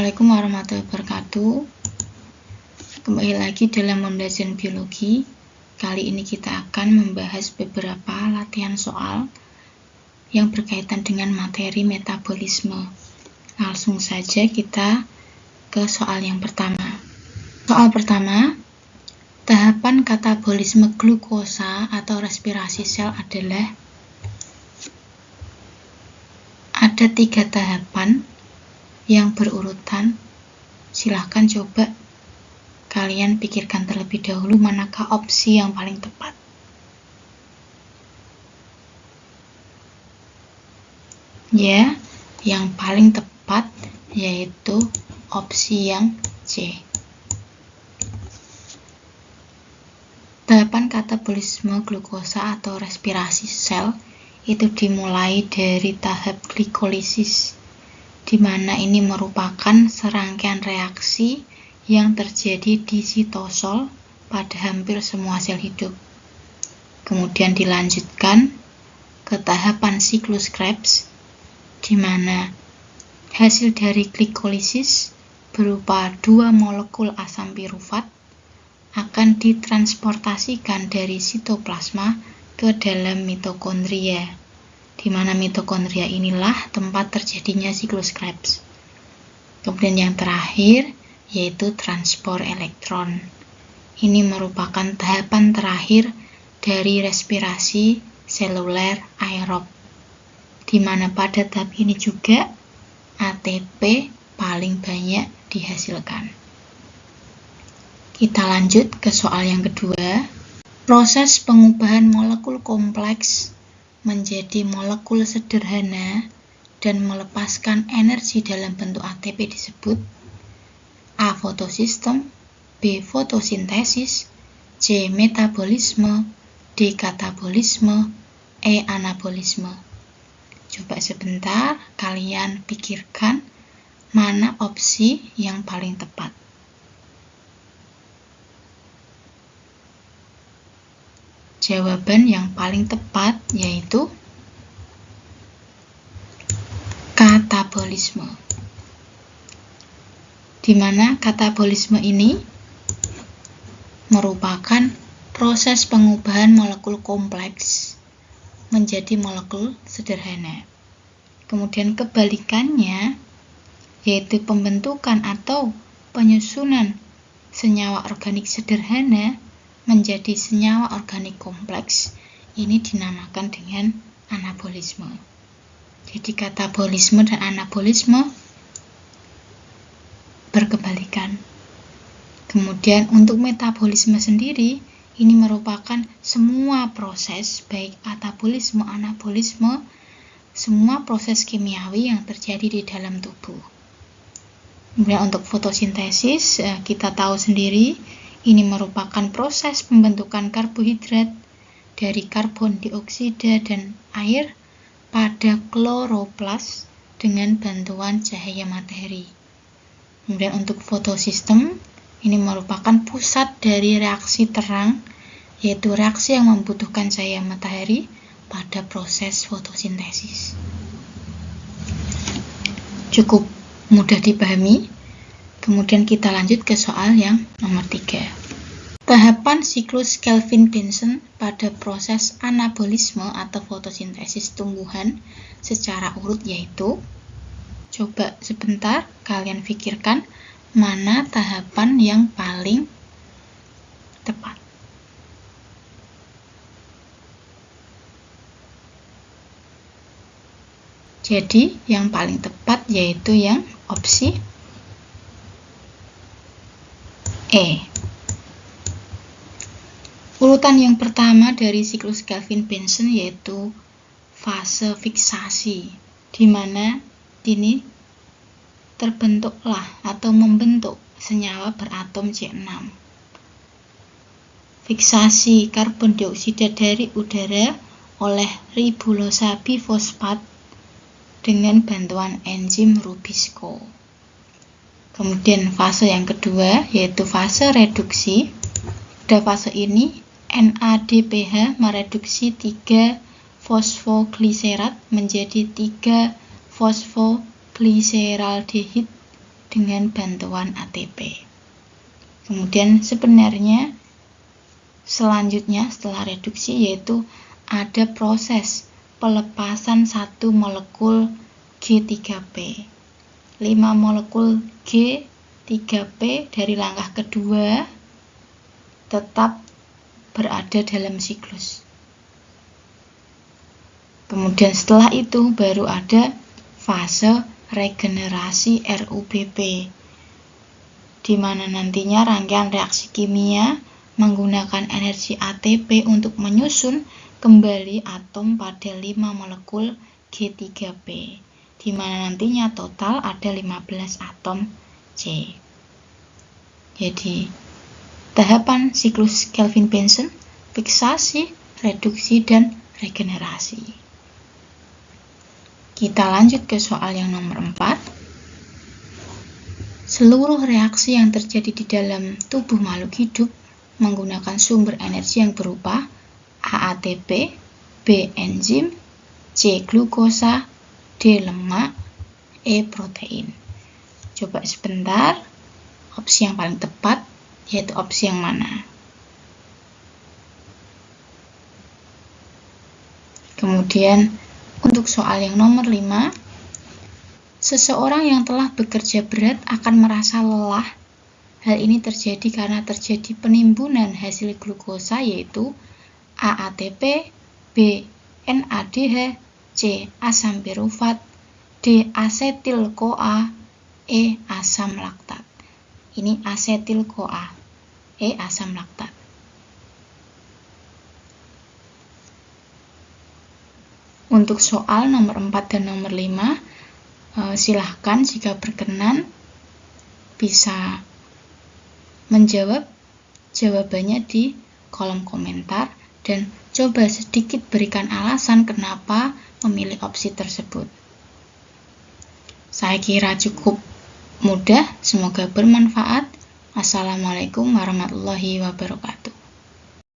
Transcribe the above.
Assalamualaikum warahmatullahi wabarakatuh. Kembali lagi dalam pembelajaran biologi. Kali ini kita akan membahas beberapa latihan soal yang berkaitan dengan materi metabolisme. Langsung saja kita ke soal yang pertama. Soal pertama, tahapan katabolisme glukosa atau respirasi sel adalah ada 3 tahapan yang berurutan. Silahkan coba kalian pikirkan terlebih dahulu manakah opsi yang paling tepat. Ya, yang paling tepat yaitu opsi yang C. Tahapan katabolisme glukosa atau respirasi sel itu dimulai dari tahap glikolisis, di mana ini merupakan serangkaian reaksi yang terjadi di sitosol pada hampir semua sel hidup. Kemudian dilanjutkan ke tahapan siklus Krebs, di mana hasil dari glikolisis berupa 2 molekul asam pirufat akan ditransportasikan dari sitoplasma ke dalam mitokondria, di mana mitokondria inilah tempat terjadinya siklus Krebs. Kemudian yang terakhir yaitu transport elektron. Ini merupakan tahapan terakhir dari respirasi seluler aerob, di mana pada tahap ini juga ATP paling banyak dihasilkan. Kita lanjut ke soal yang kedua. Proses pengubahan molekul kompleks menjadi molekul sederhana dan melepaskan energi dalam bentuk ATP disebut A. Fotosistem, B. Fotosintesis, C. Metabolisme, D. Katabolisme, E. Anabolisme. Coba sebentar kalian pikirkan mana opsi yang paling tepat. Jawaban yang paling tepat yaitu katabolisme, di mana katabolisme ini merupakan proses pengubahan molekul kompleks menjadi molekul sederhana. Kemudian kebalikannya yaitu pembentukan atau penyusunan senyawa organik sederhana menjadi senyawa organik kompleks, ini dinamakan dengan anabolisme. Jadi katabolisme dan anabolisme berkebalikan. Kemudian untuk metabolisme sendiri, ini merupakan semua proses, baik katabolisme, anabolisme, semua proses kimiawi yang terjadi di dalam tubuh. Kemudian untuk fotosintesis, kita tahu sendiri, ini merupakan proses pembentukan karbohidrat dari karbon dioksida dan air pada kloroplas dengan bantuan cahaya matahari. Kemudian untuk fotosistem, ini merupakan pusat dari reaksi terang, yaitu reaksi yang membutuhkan cahaya matahari pada proses fotosintesis. Cukup mudah dipahami. Kemudian kita lanjut ke soal yang nomor 3. Tahapan siklus Kelvin-Benson pada proses anabolisme atau fotosintesis tumbuhan secara urut yaitu, coba sebentar kalian pikirkan mana tahapan yang paling tepat. Jadi yang paling tepat yaitu yang opsi E. Urutan yang pertama dari siklus Kelvin-Benson yaitu fase fiksasi, di mana ini terbentuklah atau membentuk senyawa beratom C6. Fiksasi karbon dioksida dari udara oleh ribulosa bifosfat dengan bantuan enzim Rubisco. Kemudian fase yang kedua yaitu fase reduksi. Pada fase ini NADPH mereduksi 3 fosfogliserat menjadi 3 fosfogliseraldehid dengan bantuan ATP. Kemudian sebenarnya selanjutnya setelah reduksi yaitu ada proses pelepasan 1 molekul G3P. 5 molekul G3P dari langkah kedua tetap berada dalam siklus. Kemudian setelah itu baru ada fase regenerasi RUBP, di mana nantinya rangkaian reaksi kimia menggunakan energi ATP untuk menyusun kembali atom pada 5 molekul G3P, di mana nantinya total ada 15 atom C. Jadi, tahapan siklus Kelvin-Benson, fiksasi, reduksi, dan regenerasi. Kita lanjut ke soal yang nomor 4. Seluruh reaksi yang terjadi di dalam tubuh makhluk hidup menggunakan sumber energi yang berupa A ATP, B enzim, C glukosa, D lemak, E protein. Coba sebentar, opsi yang paling tepat yaitu opsi yang mana? Kemudian untuk soal yang nomor 5, seseorang yang telah bekerja berat akan merasa lelah. Hal ini terjadi karena terjadi penimbunan hasil glukosa yaitu A ATP, B NADH, C asam pirufat, D asetil-CoA, E asam laktat. Ini asetil-CoA, E asam laktat. Untuk soal nomor 4 dan nomor 5, silahkan jika berkenan bisa menjawab jawabannya di kolom komentar dan coba sedikit berikan alasan kenapa memilih opsi tersebut. Saya kira cukup mudah, semoga bermanfaat. Assalamualaikum warahmatullahi wabarakatuh.